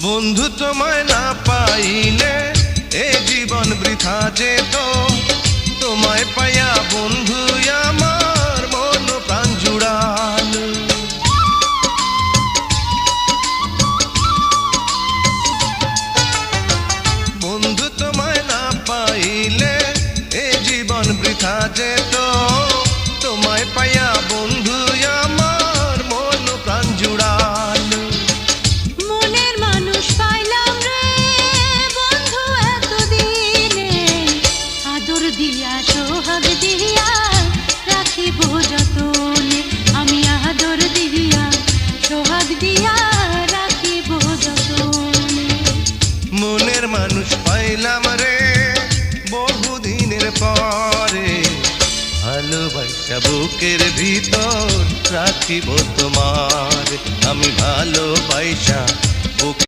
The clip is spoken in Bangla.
বন্ধু তোমায় না পাইলে এ জীবন বৃথা যেত, তোমায় পাইয়া বন্ধু আমার মন প্রাণ জুড়াল। বন্ধু তোমায় না পাইলে এ জীবন বৃথা যেত, তোমায় পাইয়া বন্ধু আমার মন প্রাণ জুড়াল। মনের মানুষ পাইলাম রে বন্ধু এতদিনে, আদর দিয়া সোহাগ দিয়া রাখিব যতনে, আমি আদর দিয়া সোহাগ দিয়া রাখিব যতনে। মনের মানুষ পাইলাম রে বহুদিনের পরে, ভালোবাসা বুকের ভিতর রাখিব তোমার, আমি ভালোবাসা বুক